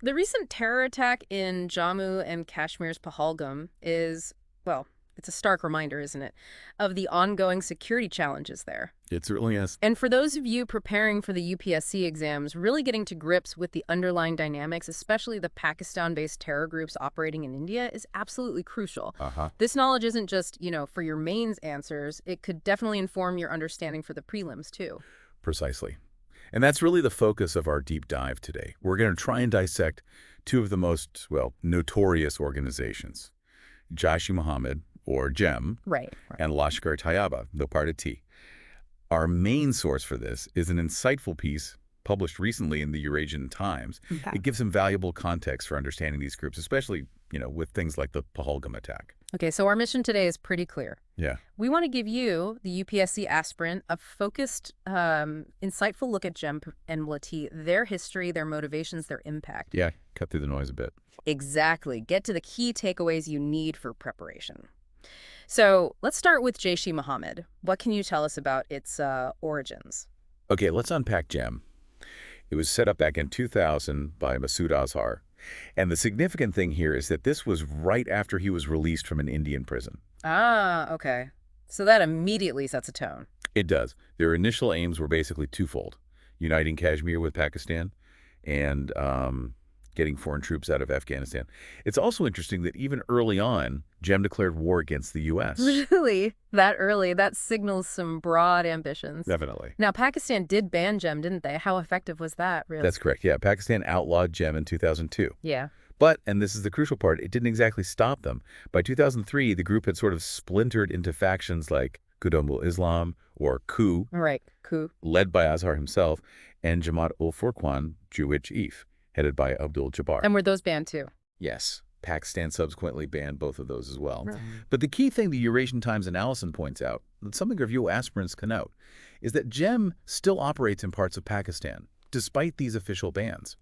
The recent terror attack in Jammu and Kashmir's Pahalgam is, well, it's a stark reminder, isn't it, of the ongoing security challenges there. It certainly is. And for those of you preparing for the UPSC exams, really getting to grips with the underlying dynamics, especially the Pakistan-based terror groups operating in India, is absolutely crucial. This knowledge isn't just, for your mains answers. It could definitely inform your understanding for the prelims, too. Precisely. And that's really the focus of our deep dive today. We're going to try and dissect two of the most, notorious organizations, Jaish-e-Muhammad, or JeM, Right. and Lashkar-e-Taiba, the part of T. Our main source for this is an insightful piece published recently in the Eurasian Times. Okay. It gives some valuable context for understanding these groups, especially, with things like the Pahalgam attack. Okay, so our mission today is pretty clear. Yeah. We want to give you, the UPSC aspirant, a focused, insightful look at JeM and LeT, their history, their motivations, their impact. Yeah, cut through the noise a bit. Exactly. Get to the key takeaways you need for preparation. So let's start with Jaish-e-Muhammad. What can you tell us about its origins? Okay, let's unpack JeM. It was set up back in 2000 by Masood Azhar. And the significant thing here is that this was right after he was released from an Indian prison. Ah, okay. So that immediately sets a tone. It does. Their initial aims were basically twofold: uniting Kashmir with Pakistan and getting foreign troops out of Afghanistan. It's also interesting that even early on, JeM declared war against the U.S. Really? That early? That signals some broad ambitions. Definitely. Now, Pakistan did ban JeM, didn't they? How effective was that, really? That's correct. Yeah, Pakistan outlawed JeM in 2002. Yeah. But, and this is the crucial part, it didn't exactly stop them. By 2003, the group had sort of splintered into factions like Qudam-ul-Islam, or Q, Right. Coup. led by Azhar himself, and Jamaat-ul-Furqan, Jaish, headed by Abdul Jabbar. And were those banned, too? Yes, Pakistan subsequently banned both of those as well. Right. But the key thing the Eurasian Times analysis points out, and something review aspirants can note, is that JeM still operates in parts of Pakistan, despite these official bans.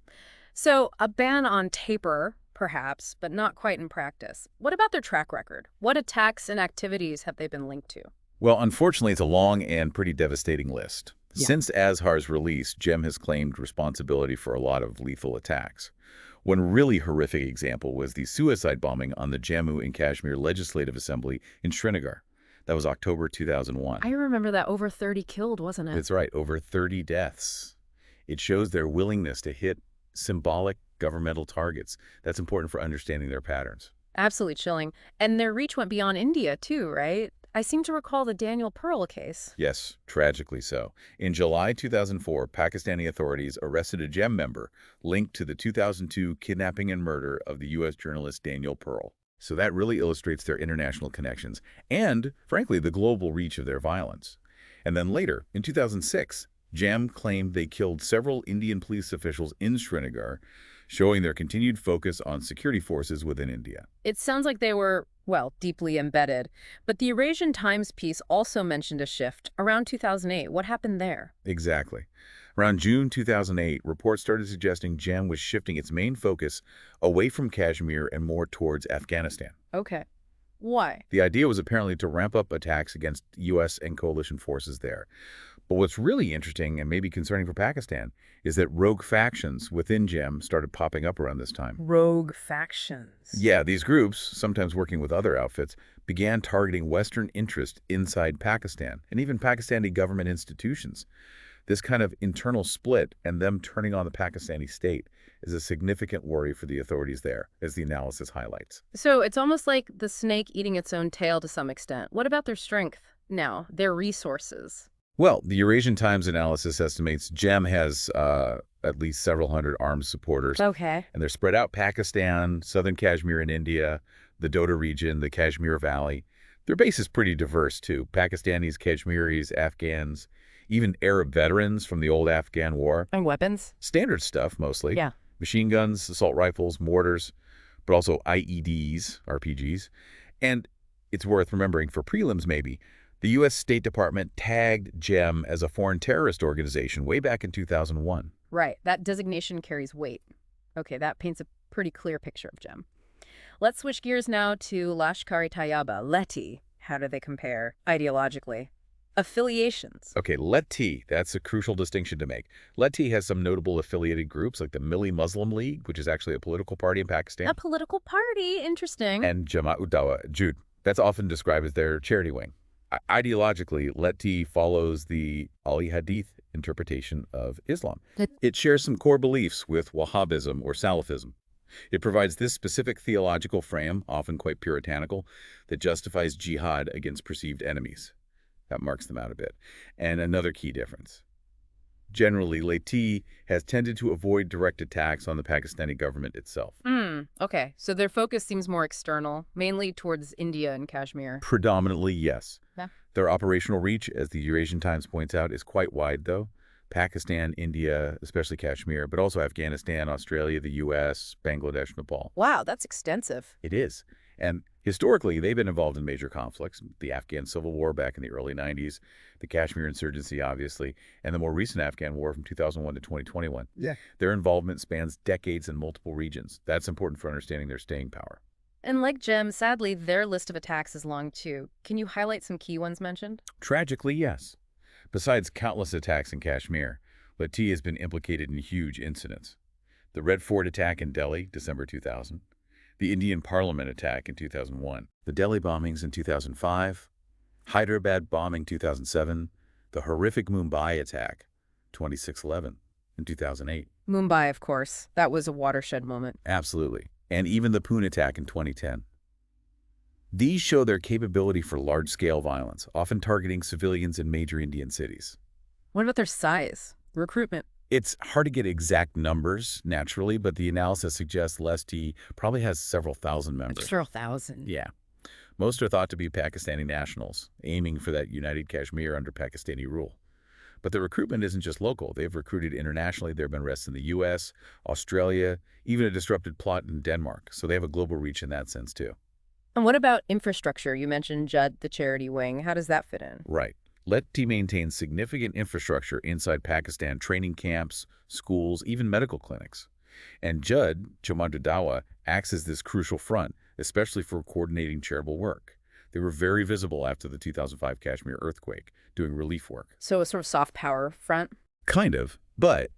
So a ban on paper, perhaps, but not quite in practice. What about their track record? What attacks and activities have they been linked to? Well, unfortunately, it's a long and pretty devastating list. Yeah. Since Azhar's release, JeM has claimed responsibility for a lot of lethal attacks. One really horrific example was the suicide bombing on the Jammu and Kashmir Legislative Assembly in Srinagar. That was October 2001. I remember that. Over 30 killed, wasn't it? That's right, over 30 deaths. It shows their willingness to hit symbolic governmental targets. That's important for understanding their patterns. Absolutely chilling. And their reach went beyond India, too, right? I seem to recall the Daniel Pearl case. Yes, tragically so. In July 2004, Pakistani authorities arrested a JeM member linked to the 2002 kidnapping and murder of the U.S. journalist Daniel Pearl. So that really illustrates their international connections and, frankly, the global reach of their violence. And then later, in 2006, JeM claimed they killed several Indian police officials in Srinagar, showing their continued focus on security forces within India. It sounds like they were, well, deeply embedded. But the Eurasian Times piece also mentioned a shift around 2008. What happened there? Exactly. Around June 2008, reports started suggesting JeM was shifting its main focus away from Kashmir and more towards Afghanistan. Okay. Why? The idea was apparently to ramp up attacks against U.S. and coalition forces there. But what's really interesting and maybe concerning for Pakistan is that rogue factions within JeM started popping up around this time. Rogue factions. Yeah, these groups, sometimes working with other outfits, began targeting Western interests inside Pakistan and even Pakistani government institutions. This kind of internal split and them turning on the Pakistani state is a significant worry for the authorities there, as the analysis highlights. So it's almost like the snake eating its own tail to some extent. What about their strength now, their resources? Well, the Eurasian Times analysis estimates JeM has at least several hundred armed supporters. Okay. And they're spread out Pakistan, southern Kashmir in India, the Doda region, the Kashmir Valley. Their base is pretty diverse, too. Pakistanis, Kashmiris, Afghans, even Arab veterans from the old Afghan war. And weapons? Standard stuff, mostly. Yeah. Machine guns, assault rifles, mortars, but also IEDs, RPGs. And it's worth remembering for prelims, maybe, the U.S. State Department tagged JeM as a foreign terrorist organization way back in 2001. Right. That designation carries weight. Okay, that paints a pretty clear picture of JeM. Let's switch gears now to Lashkar-e-Tayyaba, LeT. How do they compare ideologically? Affiliations. Okay, LeT, that's a crucial distinction to make. LeT has some notable affiliated groups like the Milli Muslim League, which is actually a political party in Pakistan. A political party? Interesting. And Jamaat-ud-Dawa, Jude. That's often described as their charity wing. Ideologically, LeT follows the Al-Hadith interpretation of Islam. It shares some core beliefs with Wahhabism or Salafism. It provides this specific theological frame, often quite puritanical, that justifies jihad against perceived enemies. That marks them out a bit. And another key difference. Generally, LeT has tended to avoid direct attacks on the Pakistani government itself. Okay, so their focus seems more external, mainly towards India and Kashmir. Predominantly, yes. Yeah. Their operational reach, as the Eurasian Times points out, is quite wide, though. Pakistan, India, especially Kashmir, but also Afghanistan, Australia, the U.S., Bangladesh, Nepal. Wow, that's extensive. It is. And historically, they've been involved in major conflicts. The Afghan Civil War back in the early 90s, the Kashmir insurgency, obviously, and the more recent Afghan war from 2001 to 2021. Yeah. Their involvement spans decades in multiple regions. That's important for understanding their staying power. And like JeM, sadly, their list of attacks is long, too. Can you highlight some key ones mentioned? Tragically, yes. Besides countless attacks in Kashmir, LeT has been implicated in huge incidents. The Red Fort attack in Delhi, December 2000. The Indian Parliament attack in 2001. The Delhi bombings in 2005. Hyderabad bombing 2007. The horrific Mumbai attack, 26/11, in 2008. Mumbai, of course. That was a watershed moment. Absolutely. And even the Pune attack in 2010. These show their capability for large-scale violence, often targeting civilians in major Indian cities. What about their size? Recruitment? It's hard to get exact numbers, naturally, but the analysis suggests LeT probably has several thousand members. Several thousand. Yeah. Most are thought to be Pakistani nationals, aiming for that united Kashmir under Pakistani rule. But the recruitment isn't just local. They've recruited internationally. There have been arrests in the U.S., Australia, even a disrupted plot in Denmark. So they have a global reach in that sense, too. And what about infrastructure? You mentioned JUD, the charity wing. How does that fit in? Right. LeT maintains significant infrastructure inside Pakistan, training camps, schools, even medical clinics. And JUD, Jamaat-ud-Dawa, acts as this crucial front, especially for coordinating charitable work. They were very visible after the 2005 Kashmir earthquake, doing relief work. So a sort of soft power front? Kind of, but,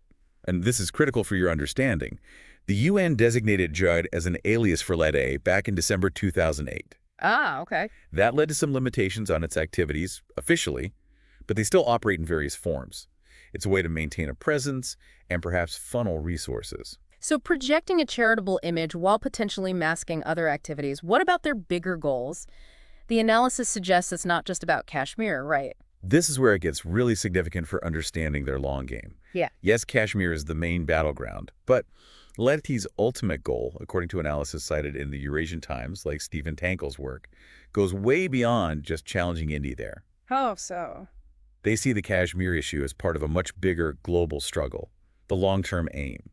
and this is critical for your understanding, the UN designated JUD as an alias for LeT back in December 2008. Ah, okay. That led to some limitations on its activities, officially, but they still operate in various forms. It's a way to maintain a presence and perhaps funnel resources. So projecting a charitable image while potentially masking other activities, what about their bigger goals? The analysis suggests it's not just about Kashmir, right? This is where it gets really significant for understanding their long game. Yeah. Yes, Kashmir is the main battleground, but LeT's ultimate goal, according to analysis cited in the Eurasian Times, like Stephen Tankel's work, goes way beyond just challenging India there. How so? They see the Kashmir issue as part of a much bigger global struggle, the long-term aim.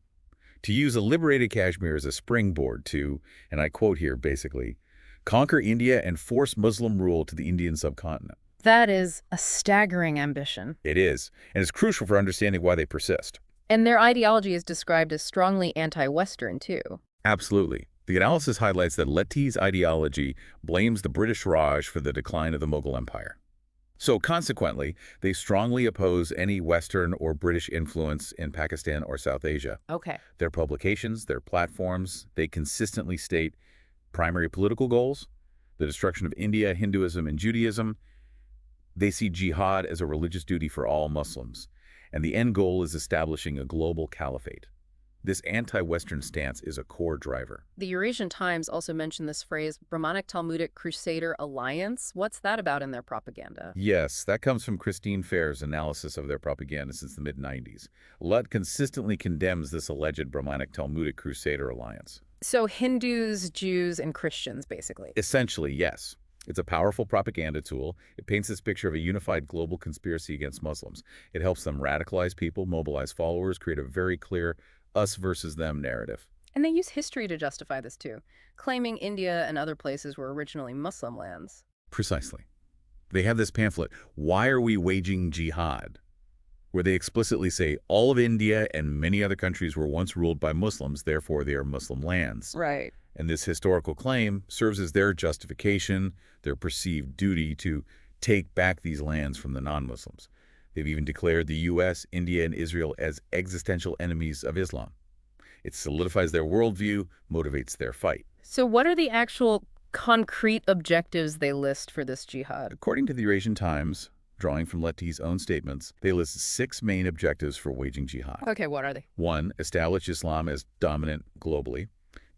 To use a liberated Kashmir as a springboard to, and I quote here basically, conquer India and force Muslim rule to the Indian subcontinent. That is a staggering ambition. It is, and it's crucial for understanding why they persist. And their ideology is described as strongly anti-Western, too. Absolutely. The analysis highlights that LeT's ideology blames the British Raj for the decline of the Mughal Empire. So consequently, they strongly oppose any Western or British influence in Pakistan or South Asia. Okay. Their publications, their platforms, they consistently state primary political goals, the destruction of India, Hinduism, and Judaism. They see jihad as a religious duty for all Muslims, and the end goal is establishing a global caliphate. This anti-Western stance is a core driver. The Eurasian Times also mentioned this phrase, Brahmanic Talmudic Crusader Alliance. What's that about in their propaganda? Yes, that comes from Christine Fair's analysis of their propaganda since the mid-90s. LeT consistently condemns this alleged Brahmanic Talmudic Crusader Alliance. So Hindus, Jews, and Christians, basically. Essentially, yes. It's a powerful propaganda tool. It paints this picture of a unified global conspiracy against Muslims. It helps them radicalize people, mobilize followers, create a very clear us versus them narrative. And they use history to justify this too, claiming India and other places were originally Muslim lands. Precisely. They have this pamphlet, Why Are We Waging Jihad?, where they explicitly say all of India and many other countries were once ruled by Muslims, therefore they are Muslim lands. Right. And this historical claim serves as their justification, their perceived duty to take back these lands from the non-Muslims. They've even declared the U.S., India, and Israel as existential enemies of Islam. It solidifies their worldview, motivates their fight. So what are the actual concrete objectives they list for this jihad? According to the Eurasian Times, drawing from LeT's own statements, they list 6 main objectives for waging jihad. Okay, what are they? 1, establish Islam as dominant globally.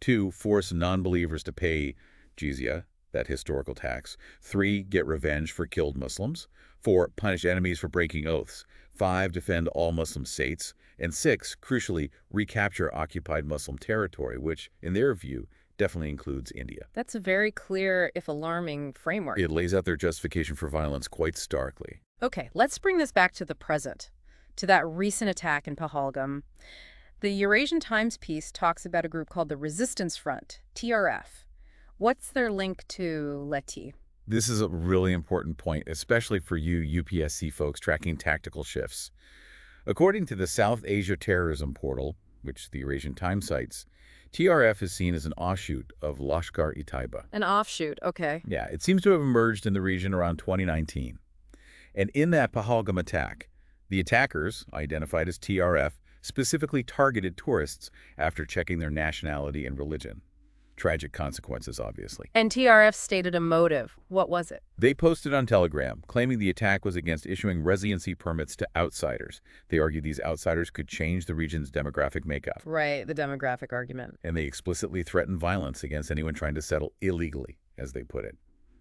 2, force non-believers to pay jizya, that historical tax. 3, get revenge for killed Muslims. 4, punish enemies for breaking oaths. 5, defend all Muslim states. And 6, crucially, recapture occupied Muslim territory, which, in their view, definitely includes India. That's a very clear, if alarming, framework. It lays out their justification for violence quite starkly. Okay, let's bring this back to the present, to that recent attack in Pahalgam. The Eurasian Times piece talks about a group called the Resistance Front, TRF. What's their link to LeT? This is a really important point, especially for you UPSC folks tracking tactical shifts. According to the South Asia Terrorism Portal, which the Eurasian Times cites, TRF is seen as an offshoot of Lashkar-e-Taiba. An offshoot, okay. Yeah, it seems to have emerged in the region around 2019. And in that Pahalgam attack, the attackers, identified as TRF, specifically targeted tourists after checking their nationality and religion. Tragic consequences, obviously. And TRF stated a motive. What was it? They posted on Telegram, claiming the attack was against issuing residency permits to outsiders. They argued these outsiders could change the region's demographic makeup. Right, the demographic argument. And they explicitly threatened violence against anyone trying to settle illegally, as they put it.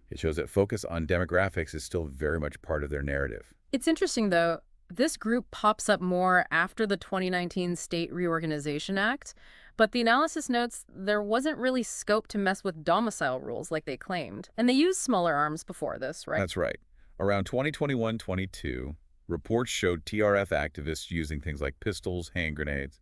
It shows that focus on demographics is still very much part of their narrative. It's interesting, though. This group pops up more after the 2019 State Reorganization Act, but the analysis notes there wasn't really scope to mess with domicile rules like they claimed. And they used smaller arms before this, right? That's right. Around 2021-22, reports showed TRF activists using things like pistols, hand grenades.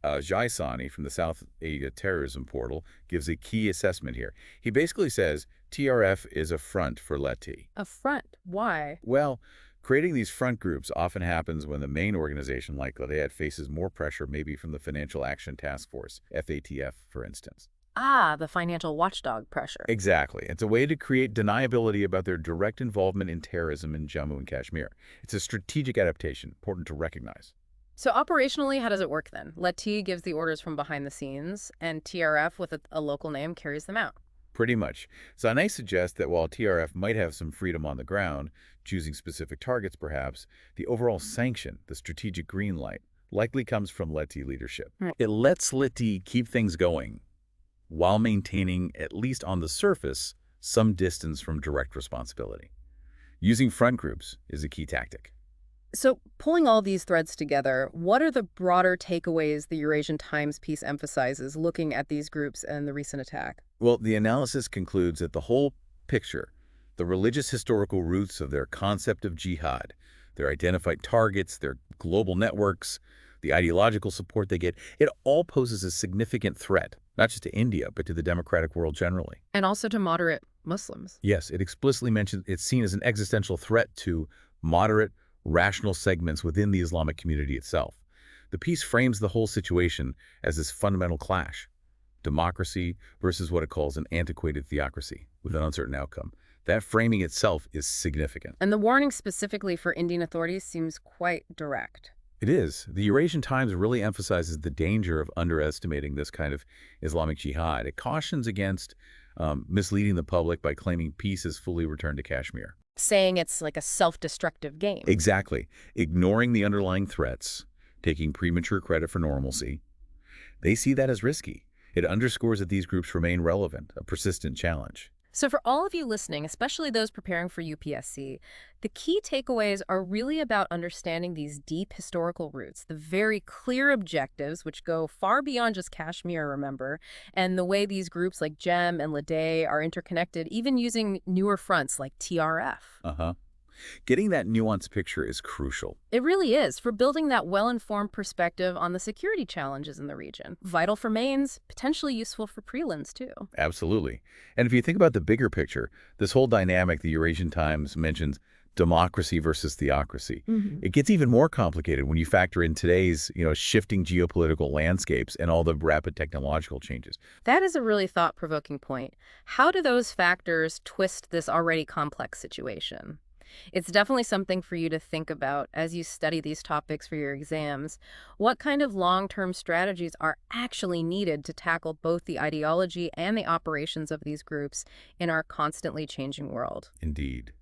Jaish-e-Mohammed from the South Asia Terrorism Portal gives a key assessment here. He basically says TRF is a front for LeT. A front? Why? Well, creating these front groups often happens when the main organization, like LeT, faces more pressure, maybe from the Financial Action Task Force, FATF, for instance. Ah, the financial watchdog pressure. Exactly. It's a way to create deniability about their direct involvement in terrorism in Jammu and Kashmir. It's a strategic adaptation, important to recognize. So operationally, how does it work then? LeT gives the orders from behind the scenes, and TRF with a local name carries them out. Pretty much. Zanay suggests that while TRF might have some freedom on the ground, choosing specific targets perhaps, the overall sanction, the strategic green light, likely comes from LeT leadership. Right. It lets LeT keep things going while maintaining, at least on the surface, some distance from direct responsibility. Using front groups is a key tactic. So pulling all these threads together, what are the broader takeaways the Eurasian Times piece emphasizes looking at these groups and the recent attack? Well, the analysis concludes that the whole picture, the religious historical roots of their concept of jihad, their identified targets, their global networks, the ideological support they get, it all poses a significant threat, not just to India, but to the democratic world generally. And also to moderate Muslims. Yes, it explicitly mentions it's seen as an existential threat to moderate, rational segments within the Islamic community itself. The piece frames the whole situation as this fundamental clash. Democracy versus what it calls an antiquated theocracy with an uncertain outcome. That framing itself is significant. And the warning specifically for Indian authorities seems quite direct. It is. The Eurasian Times really emphasizes the danger of underestimating this kind of Islamic jihad. It cautions against misleading the public by claiming peace has fully returned to Kashmir. Saying it's like a self-destructive game. Exactly. Ignoring the underlying threats, taking premature credit for normalcy. They see that as risky. It underscores that these groups remain relevant, a persistent challenge. So for all of you listening, especially those preparing for UPSC, the key takeaways are really about understanding these deep historical roots, the very clear objectives, which go far beyond just Kashmir, remember, and the way these groups like JeM and LeT are interconnected, even using newer fronts like TRF. Getting that nuanced picture is crucial. It really is, for building that well-informed perspective on the security challenges in the region. Vital for mains, potentially useful for prelims, too. Absolutely. And if you think about the bigger picture, this whole dynamic the Eurasian Times mentions, democracy versus theocracy, it gets even more complicated when you factor in today's, shifting geopolitical landscapes and all the rapid technological changes. That is a really thought-provoking point. How do those factors twist this already complex situation? It's definitely something for you to think about as you study these topics for your exams. What kind of long-term strategies are actually needed to tackle both the ideology and the operations of these groups in our constantly changing world? Indeed.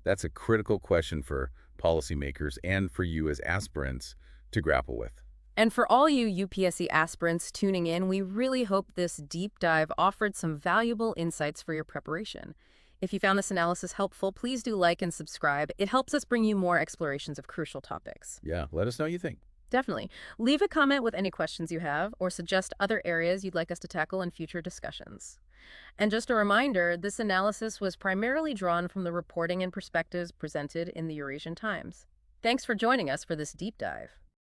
That's a critical question for policymakers and for you as aspirants to grapple with. And for all you UPSC aspirants tuning in, we really hope this deep dive offered some valuable insights for your preparation. If you found this analysis helpful, please do like and subscribe. It helps us bring you more explorations of crucial topics. Yeah, let us know what you think. Definitely. Leave a comment with any questions you have or suggest other areas you'd like us to tackle in future discussions. And just a reminder, this analysis was primarily drawn from the reporting and perspectives presented in the Eurasian Times. Thanks for joining us for this deep dive.